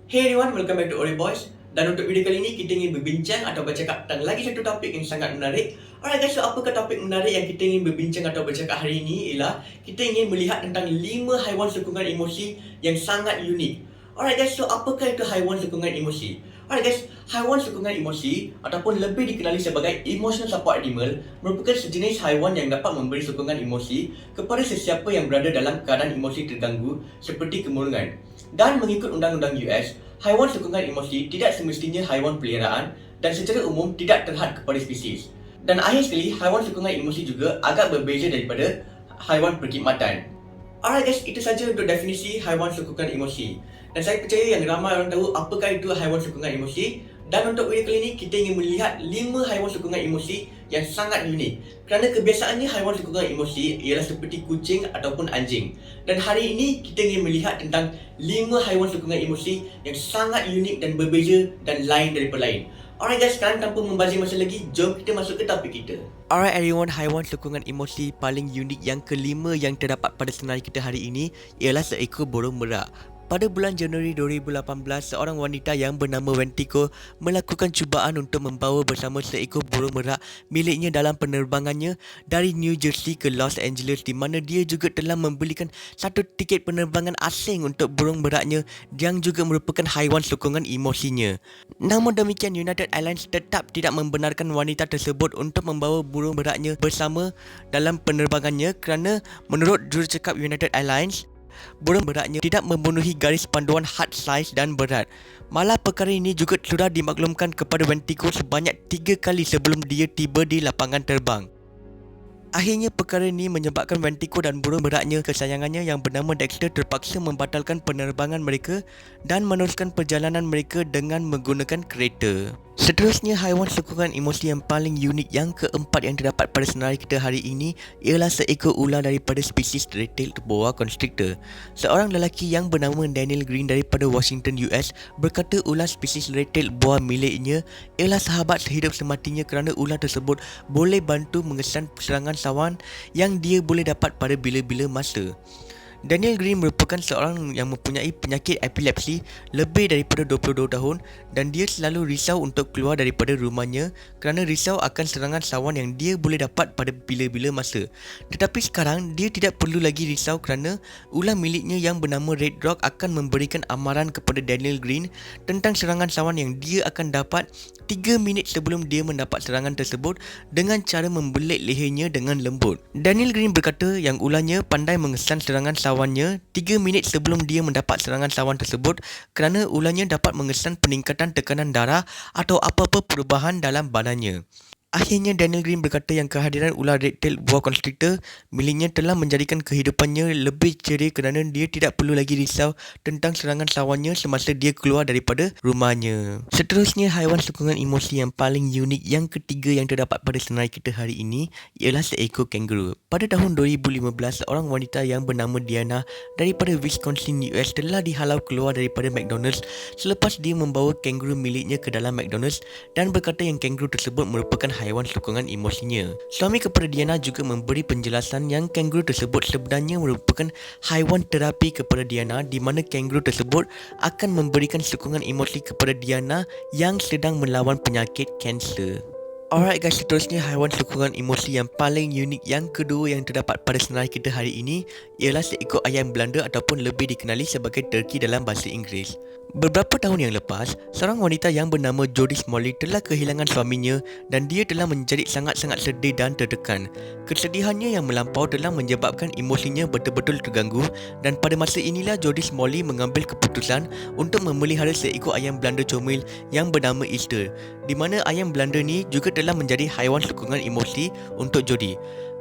Hey everyone, welcome back to Ori Boys. Dan untuk video kali ini kita ingin berbincang atau bercakap tentang lagi satu topik yang sangat menarik. Alright guys, so apakah topik menarik yang kita ingin berbincang atau bercakap hari ini ialah kita ingin melihat tentang 5 haiwan sokongan emosi yang sangat unik. Alright guys, so apakah itu haiwan sokongan emosi? Alright guys, haiwan sokongan emosi ataupun lebih dikenali sebagai emotional support animal merupakan sejenis haiwan yang dapat memberi sokongan emosi kepada sesiapa yang berada dalam keadaan emosi terganggu seperti kemurungan. Dan mengikut undang-undang US, haiwan sokongan emosi tidak semestinya haiwan peliharaan dan secara umum tidak terhad kepada spesies. Dan akhir sekali, haiwan sokongan emosi juga agak berbeza daripada haiwan perkhidmatan. Alright guys, itu saja untuk definisi haiwan sokongan emosi. Dan saya percaya yang ramai orang tahu apakah itu haiwan sokongan emosi. Dan untuk video kali ini, kita ingin melihat 5 haiwan sokongan emosi yang sangat unik. Kerana kebiasaannya haiwan sokongan emosi ialah seperti kucing ataupun anjing. Dan hari ini kita ingin melihat tentang 5 haiwan sokongan emosi yang sangat unik dan berbeza dan lain daripada lain. Alright guys, sekarang tanpa membazir masa lagi, jom kita masuk ke topik kita. Alright everyone, haiwan sokongan emosi paling unik yang kelima yang terdapat pada senarai kita hari ini ialah seekor burung merak. Pada bulan Januari 2018, seorang wanita yang bernama Wentico melakukan cubaan untuk membawa bersama seekor burung merak miliknya dalam penerbangannya dari New Jersey ke Los Angeles, di mana dia juga telah membelikan satu tiket penerbangan asing untuk burung meraknya yang juga merupakan haiwan sokongan emosinya. Namun demikian, United Airlines tetap tidak membenarkan wanita tersebut untuk membawa burung meraknya bersama dalam penerbangannya kerana menurut jurucakap United Airlines, burung meraknya tidak memenuhi garis panduan had saiz dan berat. Malah perkara ini juga sudah dimaklumkan kepada Wentico sebanyak 3 kali sebelum dia tiba di lapangan terbang. Akhirnya perkara ini menyebabkan Wentico dan burung meraknya kesayangannya yang bernama Dexter terpaksa membatalkan penerbangan mereka dan meneruskan perjalanan mereka dengan menggunakan kereta. Seterusnya, haiwan sokongan emosi yang paling unik yang keempat yang terdapat pada senarai kita hari ini ialah seekor ular daripada spesies red-tailed boa constrictor. Seorang lelaki yang bernama Daniel Green daripada Washington, US berkata ular spesies red-tailed boa miliknya ialah sahabat sehidup sematinya kerana ular tersebut boleh bantu mengesan serangan sawan yang dia boleh dapat pada bila-bila masa. Daniel Green merupakan seorang yang mempunyai penyakit epilepsi lebih daripada 22 tahun dan dia selalu risau untuk keluar daripada rumahnya kerana risau akan serangan sawan yang dia boleh dapat pada bila-bila masa. Tetapi sekarang dia tidak perlu lagi risau kerana ular miliknya yang bernama Red Rock akan memberikan amaran kepada Daniel Green tentang serangan sawan yang dia akan dapat 3 minit sebelum dia mendapat serangan tersebut dengan cara membelit lehernya dengan lembut. Daniel Green berkata yang ularnya pandai mengesan serangan sawannya 3 minit sebelum dia mendapat serangan sawan tersebut kerana ularnya dapat mengesan peningkatan tekanan darah atau apa-apa perubahan dalam badannya. Akhirnya Daniel Green berkata yang kehadiran ular red-tailed boa constrictor miliknya telah menjadikan kehidupannya lebih ceria kerana dia tidak perlu lagi risau tentang serangan sawannya semasa dia keluar daripada rumahnya. Seterusnya, haiwan sokongan emosi yang paling unik yang ketiga yang terdapat pada senarai kita hari ini ialah seekor kangaroo. Pada tahun 2015, seorang wanita yang bernama Diana daripada Wisconsin, US telah dihalau keluar daripada McDonald's selepas dia membawa kangaroo miliknya ke dalam McDonald's dan berkata yang kangaroo tersebut merupakan haiwan sokongan emosinya. Suami kepada Diana juga memberi penjelasan yang kangaroo tersebut sebenarnya merupakan haiwan terapi kepada Diana, di mana kangaroo tersebut akan memberikan sokongan emosi kepada Diana yang sedang melawan penyakit kanser. Alright guys, seterusnya haiwan sokongan emosi yang paling unik yang kedua yang terdapat pada senarai kita hari ini ialah seekor ayam Belanda ataupun lebih dikenali sebagai turkey dalam bahasa Inggeris. Beberapa tahun yang lepas, seorang wanita yang bernama Jodie Smalley telah kehilangan suaminya dan dia telah menjadi sangat-sangat sedih dan tertekan. Kesedihannya yang melampau telah menyebabkan emosinya betul-betul terganggu dan pada masa inilah Jodie Smalley mengambil keputusan untuk memelihara seekor ayam Belanda comel yang bernama Easter, di mana ayam Belanda ni juga telah menjadi haiwan sokongan emosi untuk Jodie.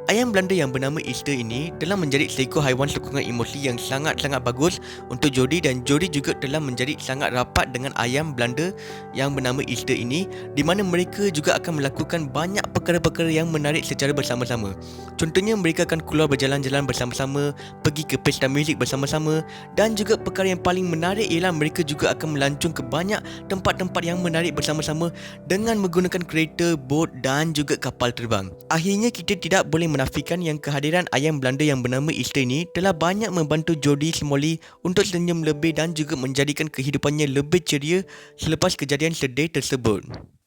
Ayam Belanda yang bernama Easter ini telah menjadi seekor haiwan sokongan emosi yang sangat-sangat bagus untuk Jodie dan Jodie juga telah menjadi sangat rapat dengan ayam Belanda yang bernama Easter ini, di mana mereka juga akan melakukan banyak perkara-perkara yang menarik secara bersama-sama. Contohnya mereka akan keluar berjalan-jalan bersama-sama, pergi ke pesta muzik bersama-sama dan juga perkara yang paling menarik ialah mereka juga akan melancung ke banyak tempat-tempat yang menarik bersama-sama dengan menggunakan kereta, bot dan juga kapal terbang. Akhirnya kita tidak boleh menafikan yang kehadiran ayam Belanda yang bernama Easter ini telah banyak membantu Jody Smalley untuk senyum lebih dan juga menjadikan kehidupannya lebih ceria selepas kejadian sedih tersebut.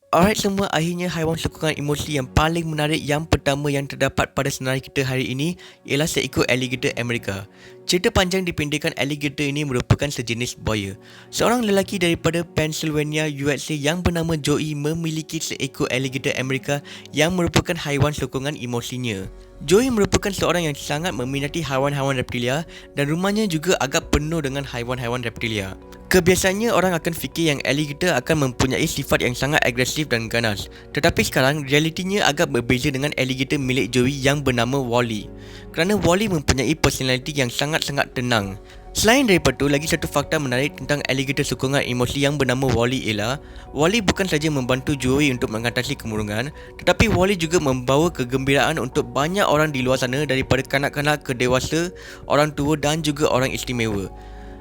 Alright semua, akhirnya haiwan sokongan emosi yang paling menarik yang pertama yang terdapat pada senarai kita hari ini ialah seekor alligator Amerika. Cerita panjang dipendekkan, alligator ini merupakan sejenis buaya. Seorang lelaki daripada Pennsylvania, USA yang bernama Joey memiliki seekor alligator Amerika yang merupakan haiwan sokongan emosinya. Joey merupakan seorang yang sangat meminati haiwan-haiwan reptilia dan rumahnya juga agak penuh dengan haiwan-haiwan reptilia. Kebiasaannya orang akan fikir yang alligator akan mempunyai sifat yang sangat agresif dan ganas. Tetapi sekarang realitinya agak berbeza dengan alligator milik Joey yang bernama Wally. Kerana Wally mempunyai personality yang sangat-sangat tenang. Selain daripada itu, lagi satu fakta menarik tentang alligator sokongan emosi yang bernama Wally ialah Wally bukan saja membantu Joey untuk mengatasi kemurungan, tetapi Wally juga membawa kegembiraan untuk banyak orang di luar sana, daripada kanak-kanak ke dewasa, orang tua dan juga orang istimewa.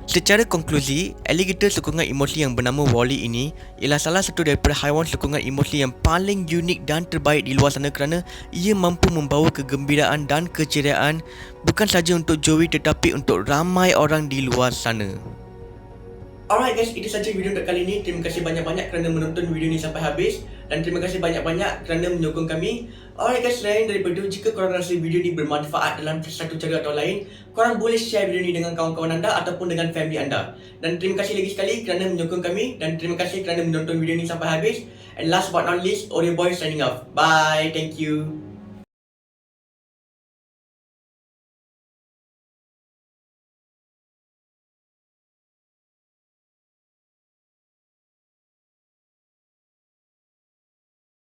Secara konklusi, alligator sokongan emosi yang bernama Wally ini ialah salah satu daripada haiwan sokongan emosi yang paling unik dan terbaik di luar sana kerana ia mampu membawa kegembiraan dan keceriaan bukan saja untuk Joey tetapi untuk ramai orang di luar sana. Alright guys, itu saja video untuk kali ini. Terima kasih banyak-banyak kerana menonton video ini sampai habis. Dan terima kasih banyak-banyak kerana menyokong kami. Alright guys, selain daripada itu, jika korang rasa video ini bermanfaat dalam satu cara atau lain, korang boleh share video ini dengan kawan-kawan anda ataupun dengan family anda. Dan terima kasih lagi sekali kerana menyokong kami. Dan terima kasih kerana menonton video ini sampai habis. And last but not least, Oreo Boy signing off. Bye, thank you.